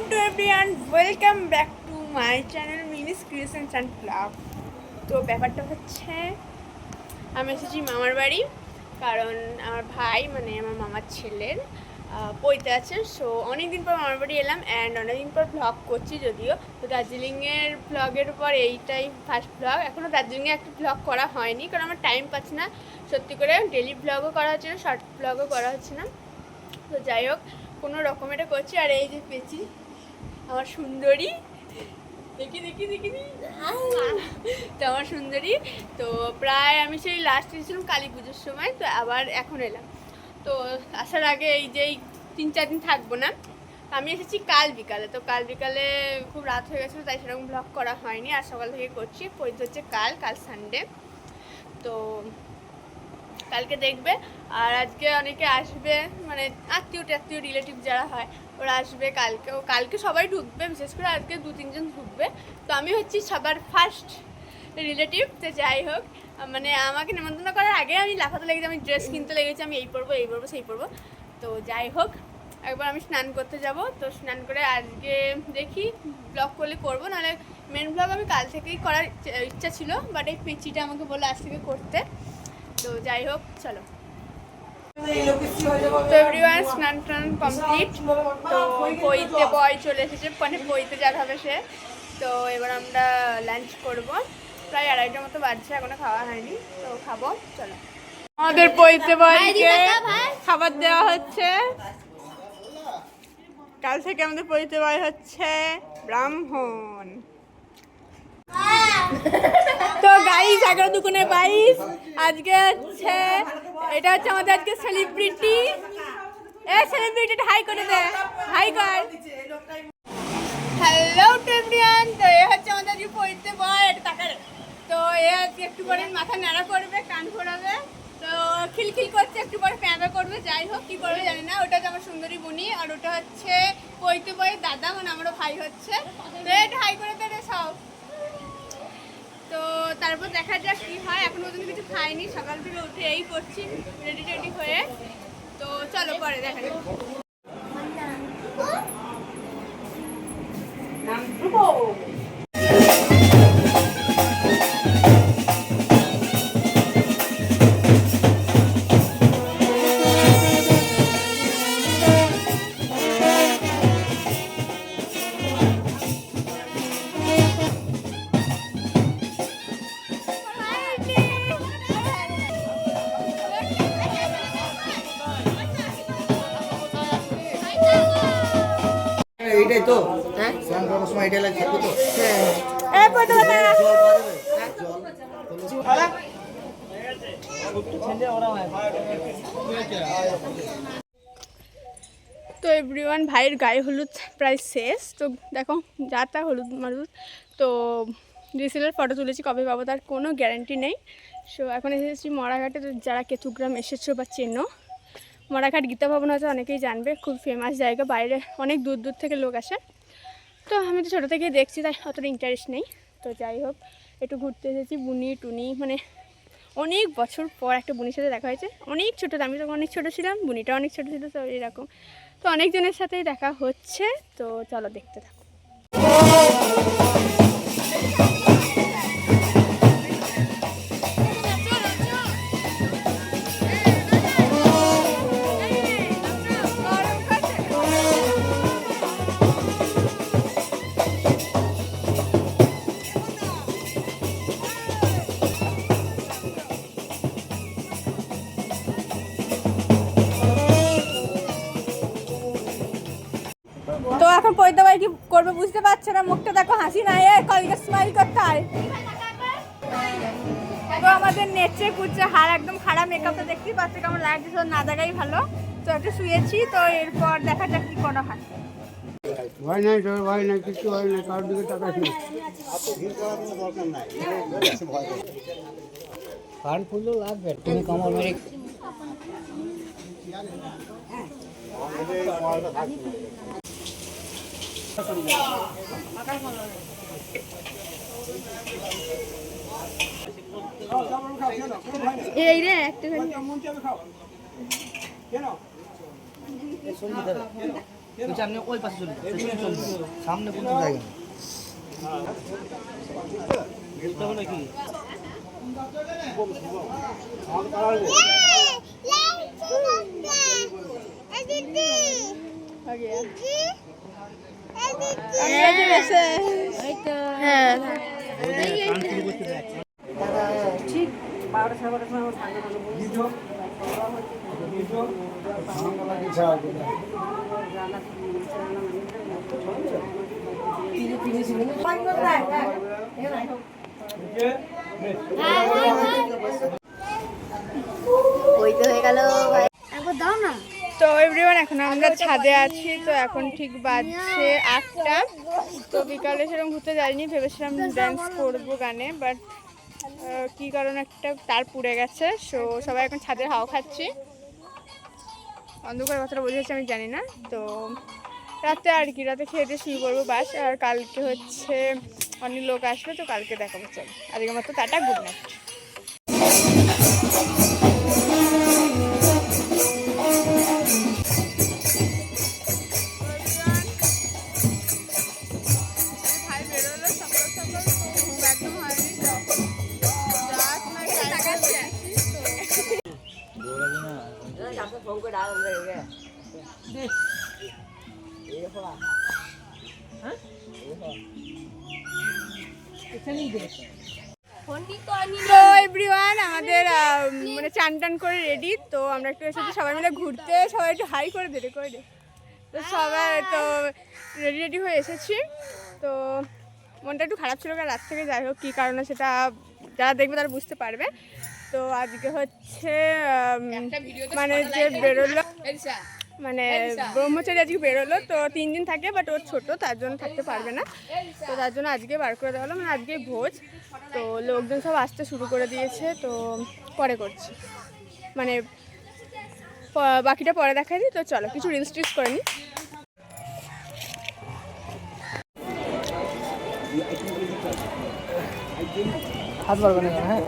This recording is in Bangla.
to everyone, welcome back to my channel Minis Creations and Vlog। তো ব্যাপারটা হচ্ছে আমি এসেছি মামার বাড়ি, কারণ আমার ভাই মানে আমার মামার ছেলের পৈতে আছে। সো অনেকদিন পর মামার বাড়ি এলাম অ্যান্ড অনেকদিন পর ভ্লগ করছি। যদিও তো দার্জিলিংয়ের ভ্লগের পর এইটাই ফার্স্ট ভ্লগ। এখনও দার্জিলিংয়ে একটা ভ্লগ করা হয়নি, কারণ আমার টাইম পাচ্ছি না সত্যি করে। ডেলি ভ্লগও করা হচ্ছে না, শর্ট ভ্লগও করা হচ্ছে না। তো যাই হোক, কোনো রকম এটা করছি। আর এই যে পেঁচি আমার সুন্দরী, দেখি দেখি দেখি তো আমার সুন্দরী। তো প্রায় আমি সেই লাস্ট এসেছিলাম কালী পুজোর সময়, তো আবার এখন এলাম। তো আসার আগে এই যে 3-4 দিন থাকবো না, আমি এসেছি কাল বিকালে। তো কাল বিকালে খুব রাত হয়ে গেছিলো, তাই সেরকম ব্লগ করা হয়নি। আর সকাল থেকে করছি। পরিচয় হচ্ছে কাল সানডে, তো কালকে দেখবে। আর আজকে অনেকে আসবে, মানে আত্মীয় রিলেটিভ যারা হয় ওরা আসবে কালকে সবাই ঢুকবে, বিশেষ করে আজকে 2-3 জন ঢুকবে। তো আমি হচ্ছি সবার ফার্স্ট রিলেটিভ। তো যাই হোক, মানে আমাকে নিমন্ত্রণ করার আগে আমি লাফাতে লেগেছি, আমি ড্রেস কিনতে লেগেছি, আমি এই পরবো সেই পরবো। তো যাই হোক, একবার আমি স্নান করতে যাব। তো স্নান করে আজকে দেখি ব্লগ করলে করবো, নাহলে মেন ব্লগ আমি কাল থেকেই করার ইচ্ছা ছিল, বাট এই পেঁচিটা আমাকে বলে আজ থেকে করতে। তো যাই হোক, চলো। তো এভরিওয়ান, স্নান টান কমপ্লিট। তো পইতে বয় চলে এসেছে, মানে পইতে যার হবে সে। তো এবার আমরা লাঞ্চ করব। প্রায় 2:30টার মতো বাজছে, এখনো খাওয়া হয়নি, তো খাবো। চলো, আমাদের পইতে বয়কে খাবার দেওয়া হচ্ছে। কাল থেকে আমাদের পইতে বয় হচ্ছে ব্রাহ্মণ। তো গাইস, 11-22 আজকে হচ্ছে, এটা হচ্ছে আমাদের আজকে সেলিব্রিটি। সেলিব্রিটি হাই করে দে, হাই কর। হ্যালো টেমরিয়ান। তো এ হচ্ছে আমাদের আজকে পড়তে বয়, এটা টাকার। তো এ আজকে একটু পরে মাথা নাড়া করবে, কান ফোড়াবে, তো খিলখিল করছে, একটু পরে প্যাঁপা করবে। যাই হোক, কি করবে জানি না। ওটা হচ্ছে আমার সুন্দরী বুনি, আর ওটা হচ্ছে পড়তে বয়ের দাদা, মানে আমারও ভাই হচ্ছে। তো এটা হাই করে দে রে সব। তো তারপর দেখা যাক কি হয়। এখনো পর্যন্ত কিছু খাইনি, সকাল থেকে উঠে এই করছি রেডি হয়ে। তো চলো, পরে দেখা যাক। এইটাই তো, হ্যাঁ স্নান করার সময় এটাই লাগে তো। হ্যাঁ, তো এভরিওয়ান, ভাইয়ের গায়ে হলুদ প্রায় শেষ। তো দেখো, যা তা হলুদ মালুদ। তো ডিসিএলের ফটো তুলেছি, কবে পাবো তার কোনো গ্যারান্টি নেই। সো এখন এসেছি মরাঘাটে। তো যারা কেতুগ্রাম এসেছো বা চেনো, মরাঘাট গীতা ভবন হয়তো অনেকেই জানবে, খুব ফেমাস জায়গা। বাইরে অনেক দূর থেকে লোক আসে। তো আমি তো ছোটো থেকেই দেখছি, তাই অতটা ইন্টারেস্ট নেই। তো যাই হোক, একটু ঘুরতে এসেছি। বুনি টুনি, মানে অনেক বছর পর একটা বুনির সাথে দেখা হয়েছে। অনেক ছোটো, আমি তখন অনেক ছোটো ছিলাম, বুনিটা অনেক ছোটো ছিল। তো এরকম, তো অনেকজনের সাথেই দেখা হচ্ছে। তো চলো, দেখতে থাকো। তো এখন পয়তা ভাই কি করবে বুঝতে পারছে না, মুখটা দেখো, হাসি নাই, কলকে স্মাইল করতে হয়। তো আমাদের নেচে কুচে হার একদম খারাপ, মেকআপটা দেখতেই পাচ্ছে কেমন লাগছে, তো না দেখাই ভালো। তো একটু শুয়েছি, তো এরপর দেখা যাক কি করা হয়। ভয় নাই, তোর ভয় নাই, কিছু ভয় নাই, কারোর দিকে টাকা নেই। কান ফুলও লাগবে, তুমি কামড় মেরে এই রে একটা বলছি আপনি ওই পাশে চলুন, পেছনে চলুন, সামনে কোনো জায়গা নেই। বুঝতে হবে নাকি? ঠিক 12টা সাড়ে 12টার সময় আমার সামনে বসে তো এভরিওয়ান এখন আমরা ছাদে আছি। তো এখন ঠিক বাজছে 8টা। তো বিকালে সেরকম ঘুরতে যাইনি, ভেবেছিলাম ডান্স করবো গানে, বাট কী কারণে একটা তার পুড়ে গেছে। সো সবাই এখন ছাদে হাওয়া খাচ্ছি। অন্ধকার কথাটা বোঝাচ্ছে আমি জানি না। তো রাতে আর কি, রাতে খেয়ে দিয়ে শুরু করবো বাস। আর কালকে হচ্ছে অনেক লোক আসবে, তো কালকে দেখাবো। চল আজকের মতো টাটা, গুড নাইট। ভাই বেরোলো সকাল সকাল, তো ঘুম একদম হয়নি। তো রাত নয় তো এভরিওয়ান আমাদের মানে চান টান করে রেডি। তো আমরা একটু এসেছি সবাই মিলে ঘুরতে, সবাই একটু হাই করে দেরি করে দে। তো সবাই তো রেডি হয়ে এসেছি। তো মনটা একটু খারাপ ছিল কারণ রাত থেকে, যাই হোক কী কারণে সেটা যারা দেখবে তারা বুঝতে পারবে। তো আজকে হচ্ছে মানে যে বেরোলো, মানে ব্রহ্মচারী আজকে বেরোলো। তো 3 দিন থাকে, বাট ওর ছোটো, তার জন্য থাকতে পারবে না। তো তার জন্য আজকে বার করে দেওয়া হলো, মানে আজকে ভোজ। তো লোকজন সব আসতে শুরু করে দিয়েছে। তো পরে করছি, মানে বাকিটা পরে দেখাই দিই। তো চলো কিছু রিলস টিলস করে নিই। হাত বাড়বে না, হ্যাঁ।